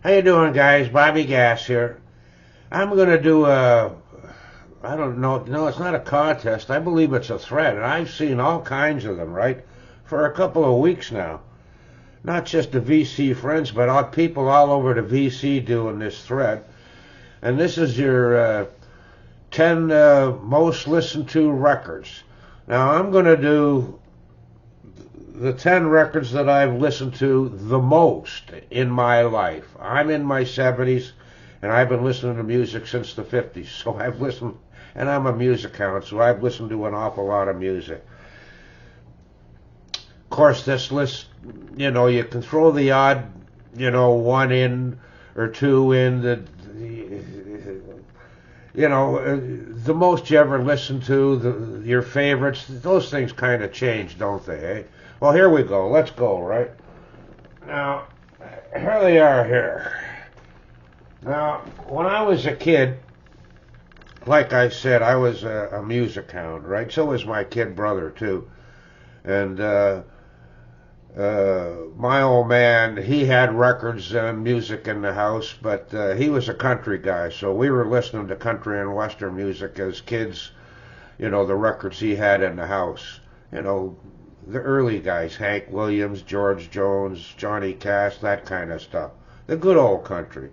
How you doing, guys? Bobby Gas here. I'm gonna do a, I don't know, no, it's not a contest. I believe it's a thread, and I've seen all kinds of them, right, for a couple of weeks now. Not just the VC friends, but people all over the VC doing this thread. And this is your 10 most listened to records. Now I'm gonna do the 10 records that I've listened to the most in my life. I'm in my 70s and I've been listening to music since the 50s. So I've listened, and I'm a music hound, so I've listened to an awful lot of music. Of course, this list, you can throw the odd, one in or two in, the most you ever listen to, your favorites, those things kind of change, don't they, eh? Well, here we go. Let's go, right? Now, here they are here. Now, when I was a kid, like I said, I was a music hound, right? So was my kid brother, too. And my old man, he had records and music in the house, but he was a country guy, so we were listening to country and western music as kids, the records he had in the house. The early guys, Hank Williams, George Jones, Johnny Cash, that kind of stuff. The good old country.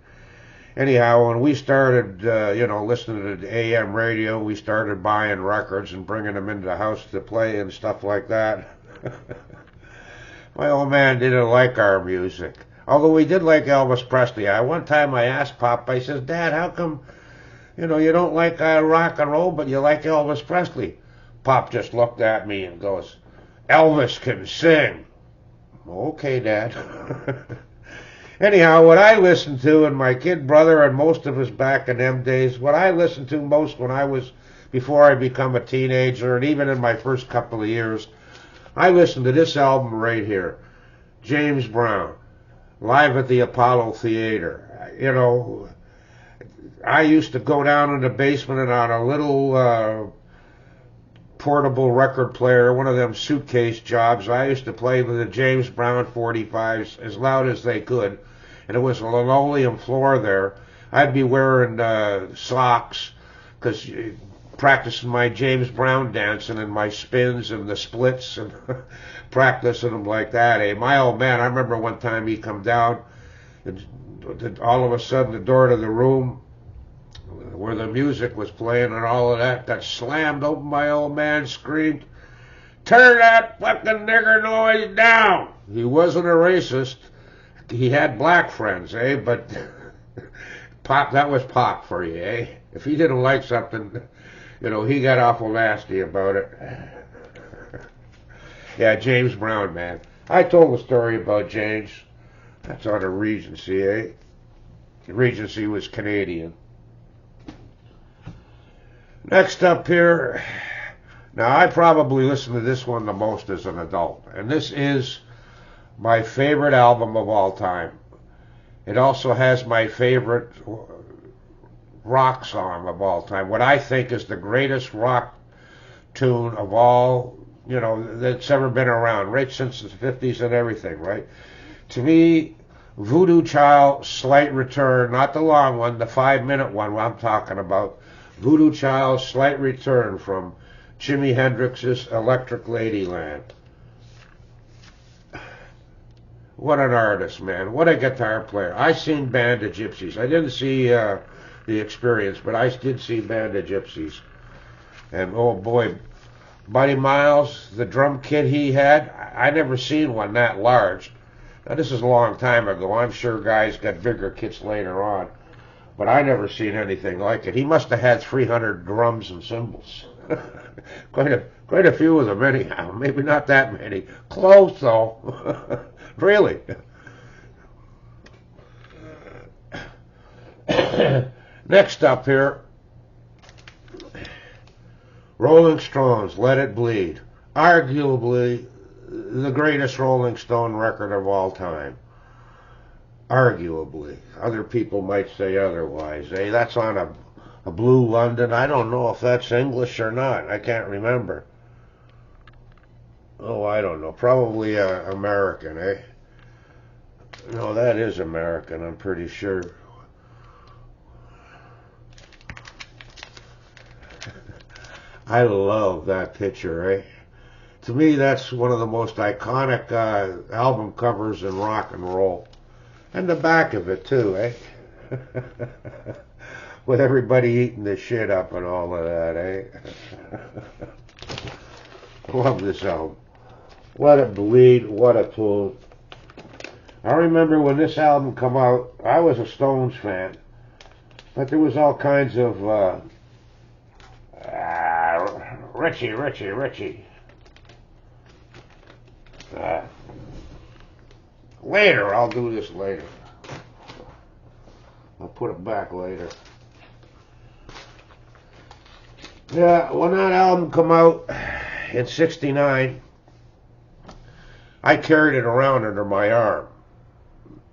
Anyhow, when we started, listening to AM radio, we started buying records and bringing them into the house to play and stuff like that. My old man didn't like our music. Although we did like Elvis Presley. One time I asked Pop, I says, Dad, how come, you don't like rock and roll, but you like Elvis Presley? Pop just looked at me and goes, Elvis can sing. Okay, Dad. Anyhow, what I listened to, and my kid brother and most of us back in them days, what I listened to most before I become a teenager, and even in my first couple of years, I listened to this album right here, James Brown, live at the Apollo Theater. I used to go down in the basement and on a little portable record player, one of them suitcase jobs, I used to play with the James Brown 45s as loud as they could, and it was a linoleum floor there. I'd be wearing socks, because practicing my James Brown dancing and my spins and the splits and practicing them like that. Eh? My old man, I remember one time he come down, and all of a sudden the door to the room where the music was playing and all of that got slammed open. My old man screamed, "Turn that fucking nigger noise down!" He wasn't a racist. He had black friends, eh? But Pop, that was Pop for you, eh? If he didn't like something, he got awful nasty about it. Yeah, James Brown, man. I told the story about James. That's on a Regency, eh? The Regency was Canadian. Next up here, now I probably listened to this one the most as an adult, and this is my favorite album of all time. It also has my favorite rock song of all time, what I think is the greatest rock tune of all, that's ever been around, right since the 50s and everything, right? To me, Voodoo Child, Slight Return, not the long one, the 5-minute one I'm talking about. Voodoo Child, Slight Return from Jimi Hendrix's Electric Ladyland. What an artist, man. What a guitar player. I seen Band of Gypsies. I didn't see the Experience, but I did see Band of Gypsies. And oh boy, Buddy Miles, the drum kit he had, I never seen one that large. Now this is a long time ago. I'm sure guys got bigger kits later on. But I never seen anything like it. He must have had 300 drums and cymbals. quite a few of them anyhow. Maybe not that many. Close though. Really. Next up here, Rolling Stones, Let It Bleed. Arguably the greatest Rolling Stone record of all time. Arguably. Other people might say otherwise. Eh? That's on a Blue London. I don't know if that's English or not. I can't remember. Oh, I don't know. Probably American, eh? No, that is American, I'm pretty sure. I love that picture, eh? To me, that's one of the most iconic album covers in rock and roll. And the back of it, too, eh? With everybody eating the shit up and all of that, eh? Love this album. Let It Bleed, what a tune. I remember when this album come out, I was a Stones fan, but there was all kinds of Richie. Later, I'll do this later. I'll put it back later. Yeah, when that album come out in '69, I carried it around under my arm.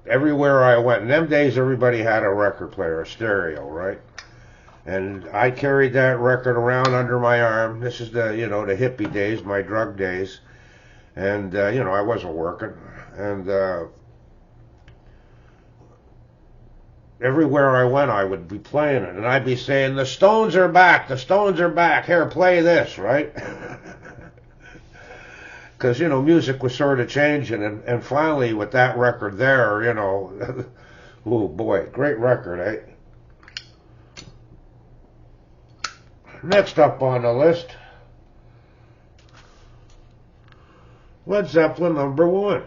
Everywhere I went. In them days, everybody had a record player, a stereo, right? And I carried that record around under my arm. This is the, the hippie days, my drug days. And, I wasn't working. And everywhere I went, I would be playing it. And I'd be saying, the Stones are back, the Stones are back. Here, play this, right? Because, music was sort of changing. And finally, with that record there, oh boy, great record, eh? Next up on the list, Led Zeppelin #1.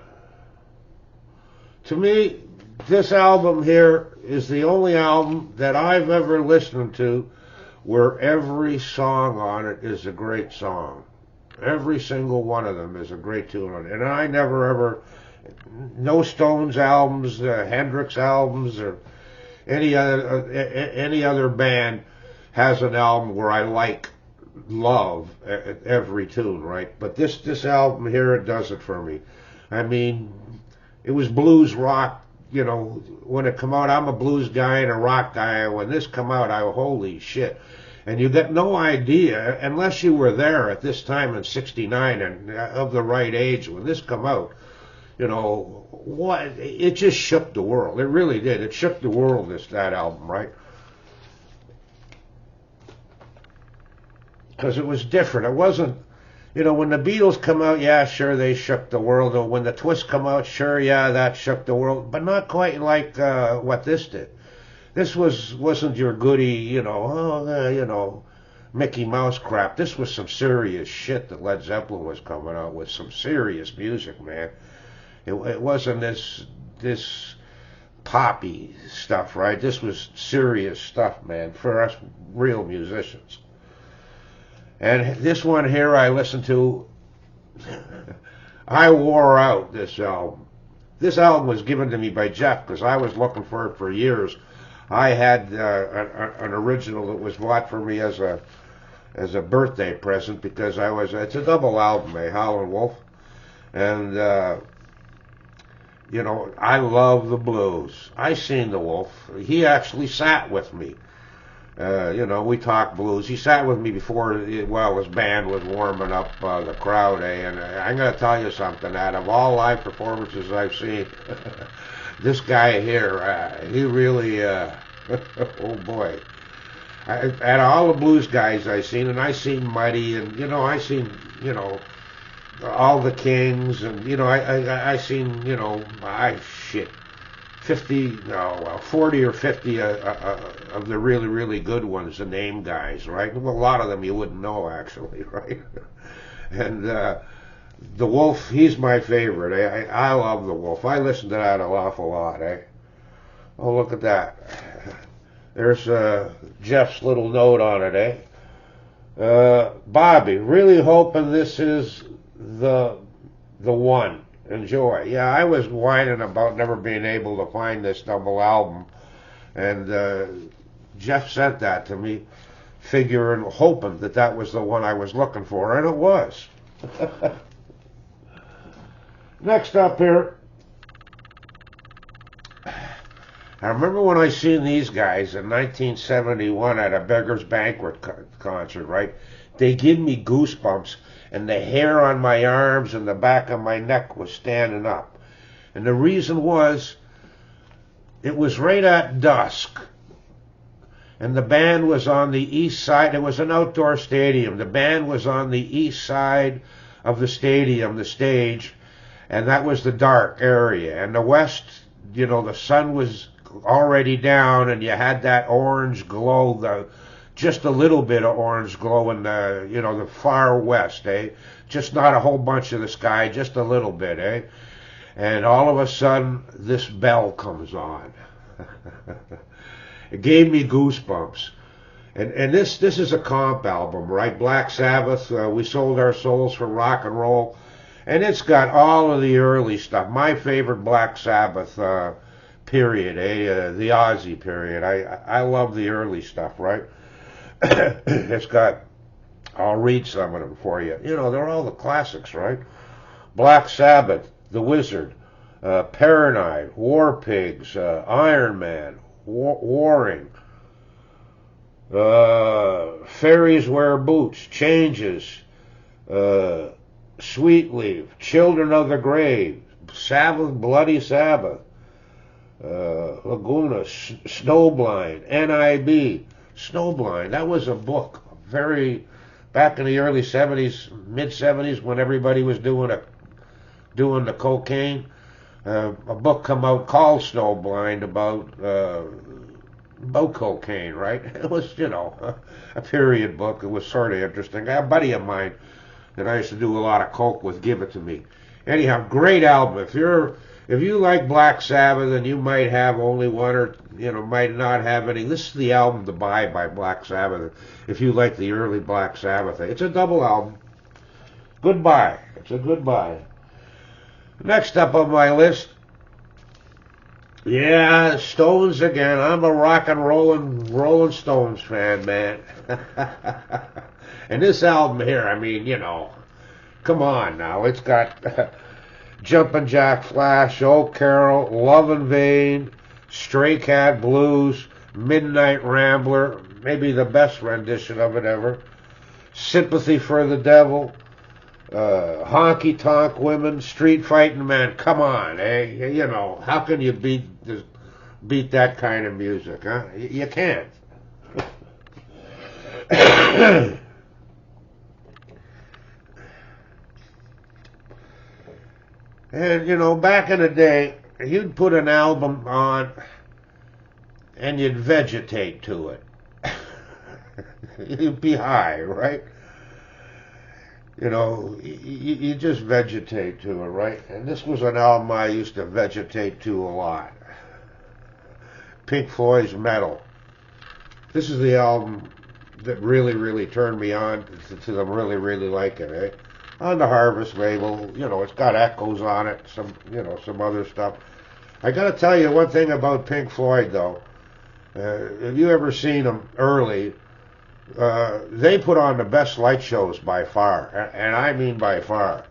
To me, this album here is the only album that I've ever listened to where every song on it is a great song. Every single one of them is a great tune on it. And I never ever, no Stones albums, Hendrix albums, or any other band has an album where I love every tune, right? But this album here, it does it for me. I mean, it was blues rock, when it come out. I'm a blues guy and a rock guy. When this come out, holy shit. And you get no idea, unless you were there at this time in '69 and of the right age when this come out, what, it just shook the world. It really did. It shook the world, that album, right? Because it was different. It wasn't, when the Beatles come out, yeah, sure, they shook the world. Or when the Twists come out, sure, yeah, that shook the world. But not quite like what this did. This wasn't your goody, Mickey Mouse crap. This was some serious shit that Led Zeppelin was coming out with. Some serious music, man. It wasn't this poppy stuff, right? This was serious stuff, man, for us real musicians. And this one here I listened to, I wore out this album. This album was given to me by Jeff because I was looking for it for years. I had an original that was bought for me as a birthday present because it's a double album, Howlin' Wolf. And, I love the blues. I seen the Wolf. He actually sat with me. We talked blues. He sat with me before, his band was warming up the crowd, And I'm going to tell you something, out of all live performances I've seen, this guy here, he really, oh boy. Out of all the blues guys I seen, and I seen Muddy, and, I seen, all the Kings, and, I seen, 40 or 50 of the really, really good ones, the name guys, right? Well, a lot of them you wouldn't know, actually, right? And the Wolf, he's my favorite. I love the Wolf. I listen to that an awful lot, eh? Oh, look at that. There's Jeff's little note on it, eh? Bobby, really hoping this is the one. Enjoy. Yeah, I was whining about never being able to find this double album, and Jeff sent that to me, hoping that was the one I was looking for, and it was. Next up here, I remember when I seen these guys in 1971 at a Beggar's Banquet concert, right? They give me goosebumps, and the hair on my arms and the back of my neck was standing up. And the reason was, it was right at dusk, and the band was on the east side. It was an outdoor stadium. The band was on the east side of the stadium, the stage, and that was the dark area. And the west, the sun was already down, and you had that orange glow, just a little bit of orange glow in the far west, just not a whole bunch of the sky, just a little bit, and all of a sudden this bell comes on. It gave me goosebumps. And this is a comp album, right? Black Sabbath, We Sold Our Souls for Rock and Roll, and it's got all of the early stuff. My favorite Black Sabbath period, the Ozzy period. I love the early stuff, right? It's got, I'll read some of them for you. They're all the classics, right? Black Sabbath, The Wizard, Paranoid, War Pigs, Iron Man, Warring, Fairies Wear Boots, Changes, Sweet Leaf, Children of the Grave, Sabbath, Bloody Sabbath, Laguna, Snowblind, N.I.B. Snowblind, that was a book, back in the early 70s, mid 70s, when everybody was doing the cocaine. A book come out called Snowblind about cocaine, right? It was, a period book. It was sort of interesting. A buddy of mine that I used to do a lot of coke with give it to me. Anyhow, great album. If you like Black Sabbath and you might have only one or, might not have any, this is the album to buy by Black Sabbath if you like the early Black Sabbath. It's a double album. Goodbye. It's a goodbye. Next up on my list, Stones again. I'm a rock and Rolling Stones fan, man. And this album here, come on now. It's got Jumpin' Jack Flash, Old Carol, Love in Vain, Stray Cat Blues, Midnight Rambler, maybe the best rendition of it ever, Sympathy for the Devil, Honky Tonk Women, Street Fighting Man. Come on, how can you beat that kind of music, huh? You can't. And, back in the day, you'd put an album on and you'd vegetate to it. You'd be high, right? You just vegetate to it, right? And this was an album I used to vegetate to a lot. Pink Floyd's Metal. This is the album that really, really turned me on to them really, really liking it, On the Harvest label, it's got Echoes on it, some other stuff. I gotta tell you one thing about Pink Floyd, though. Have you ever seen them early? They put on the best light shows by far, and I mean by far.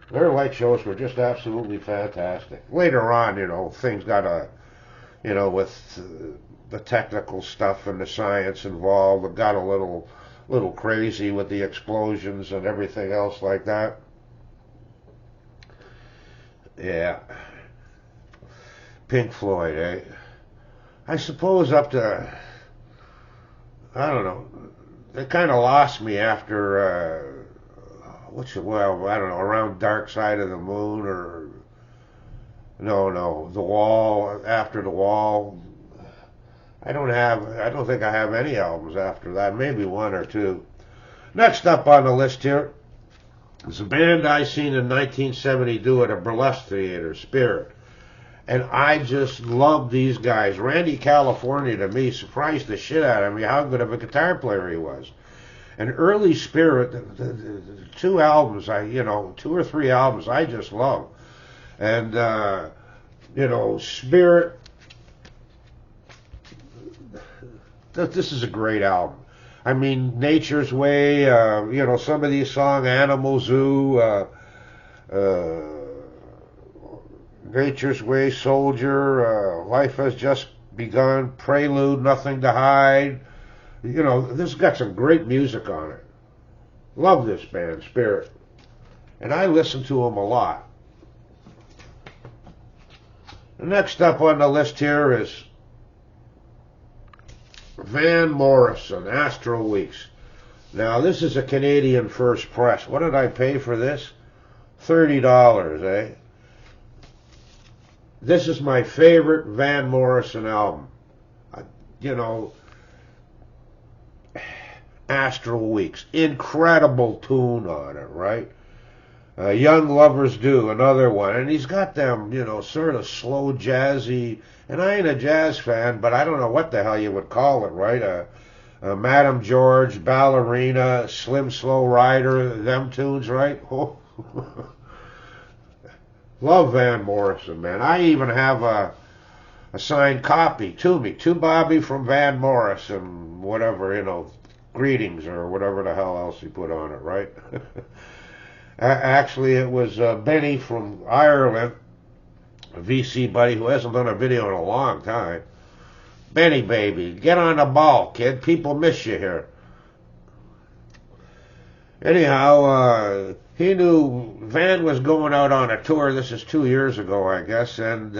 Their light shows were just absolutely fantastic. Later on, things got with the technical stuff and the science involved, it got a little crazy with the explosions and everything else like that. Yeah. Pink Floyd, I suppose up to, I don't know, they kind of lost me after, I don't know, around Dark Side of the Moon, or, no, The Wall, after The Wall. I don't think I have any albums after that, maybe one or two. Next up on the list here is a band I seen in 1970 do at a burlesque theater, Spirit. And I just love these guys. Randy California, to me, surprised the shit out of me how good of a guitar player he was. And early Spirit, the two albums, 2 or 3 albums I just love. And, Spirit, this is a great album. I mean, Nature's Way, some of these songs, Animal Zoo, Nature's Way, Soldier, Life Has Just Begun, Prelude, Nothing to Hide. This has got some great music on it. Love this band, Spirit. And I listen to them a lot. Next up on the list here is Van Morrison, Astral Weeks. Now, this is a Canadian first press. What did I pay for this? $30, eh? This is my favorite Van Morrison album. You know, Astral Weeks. Incredible tune on it, right? Young Lovers Do, another one. And he's got them, you know, sort of slow jazzy. And I ain't a jazz fan, but I don't know what the hell you would call it, right? Madam George, Ballerina, Slim Slow Rider, them tunes, right? Oh. Love Van Morrison, man. I even have a signed copy to me, to Bobby from Van Morrison, whatever, you know, greetings or whatever the hell else he put on it, right? Actually, it was Benny from Ireland, a VC buddy who hasn't done a video in a long time. Benny, baby, get on the ball, kid. People miss you here. Anyhow, he knew Van was going out on a tour. This is 2 years ago, I guess, and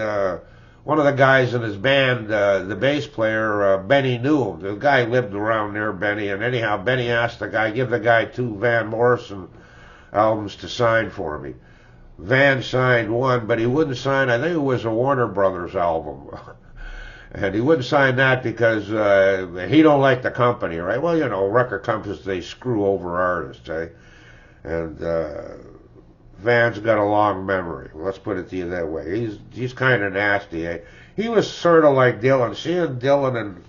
one of the guys in his band, the bass player, Benny knew him. The guy lived around near Benny, and anyhow, Benny asked the guy, give the guy 2 Van Morrison albums to sign for me. Van signed one, but he wouldn't sign, I think it was a Warner Brothers album. And he wouldn't sign that because he don't like the company, right? Well, you know, record companies, they screw over artists, eh? And Van's got a long memory. Let's put it to you that way. He's kind of nasty, eh? He was sort of like Dylan. Seeing Dylan and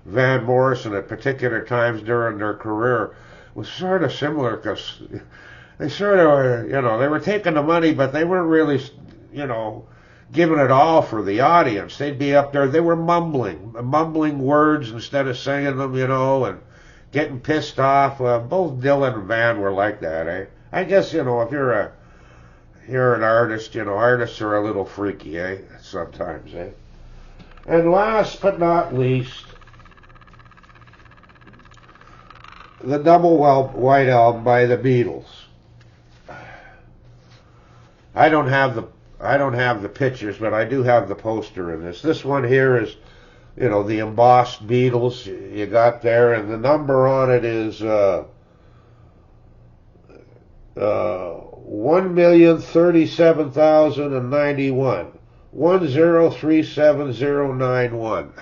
Van Morrison at particular times during their career was sort of similar because they sort of, you know, they were taking the money, but they weren't really, you know, giving it all for the audience. They'd be up there, they were mumbling words instead of singing them, you know, and getting pissed off. Both Dylan and Van were like that, eh? I guess, you know, if you're an artist, you know, artists are a little freaky, eh? Sometimes, eh? And last but not least, the double white album by the Beatles. I don't have the pictures, but I do have the poster in this. This one here is, you know, the embossed Beatles you got there, and the number on it is 1,037,091. 1037091.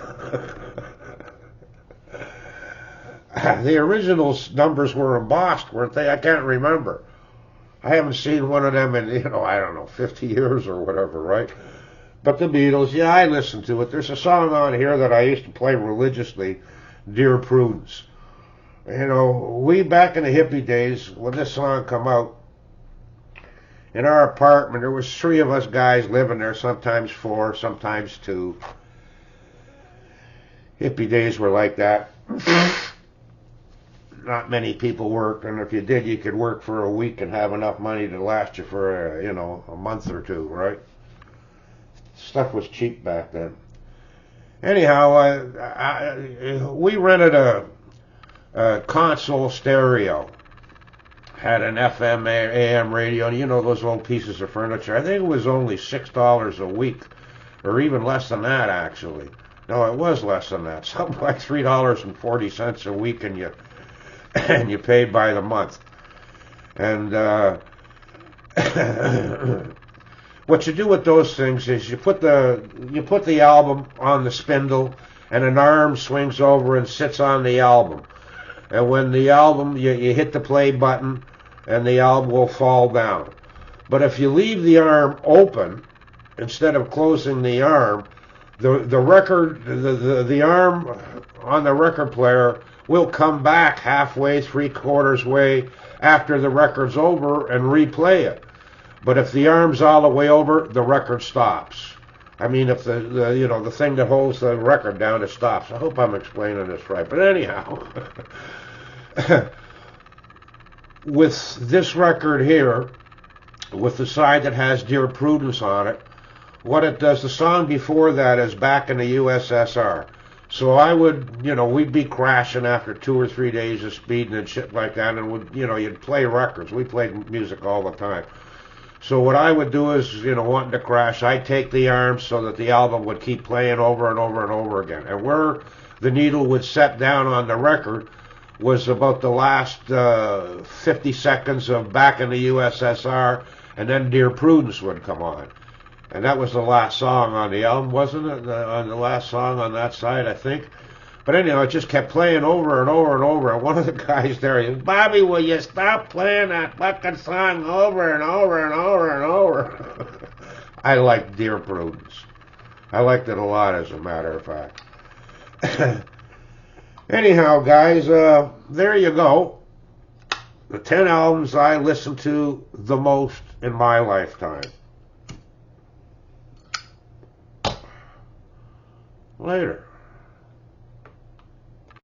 The original numbers were embossed, weren't they? I can't remember. I haven't seen one of them in, you know, I don't know, 50 years or whatever, right? But the Beatles, yeah, I listened to it. There's a song on here that I used to play religiously, Dear Prudence. You know, we back in the hippie days, when this song come out, in our apartment, there was 3 of us guys living there, sometimes 4, sometimes 2. Hippie days were like that. Not many people worked, and if you did, you could work for a week and have enough money to last you for, you know, a month or 2, right? Stuff was cheap back then. Anyhow, we rented a console stereo. Had an FM, AM radio, and you know those old pieces of furniture. I think it was only $6 a week, or even less than that, actually. No, it was less than that. Something like $3.40 a week, and you paid by the month. And what you do with those things is you put the album on the spindle, and an arm swings over and sits on the album. And when the album, you hit the play button, and the album will fall down. But if you leave the arm open instead of closing the arm, the arm on the record player will come back halfway, 3/4 way after the record's over and replay it. But if the arm's all the way over, the record stops. I mean, if the thing that holds the record down, it stops. I hope I'm explaining this right. But anyhow, with this record here, with the side that has Dear Prudence on it, what it does, the song before that is Back in the USSR. So I would, we'd be crashing after 2 or 3 days of speeding and shit like that, and you'd play records. We played music all the time. So what I would do is, wanting to crash, I'd take the arms so that the album would keep playing over and over and over again. And where the needle would set down on the record was about the last 50 seconds of Back in the USSR, and then Dear Prudence would come on. And that was the last song on the album, wasn't it? On the last song on that side, I think. But anyhow, it just kept playing over and over and over. And one of the guys there, he was, Bobby, will you stop playing that fucking song over and over and over and over? I liked Dear Prudence. I liked it a lot, as a matter of fact. Anyhow, guys, there you go. The 10 albums I listened to the most in my lifetime. Later.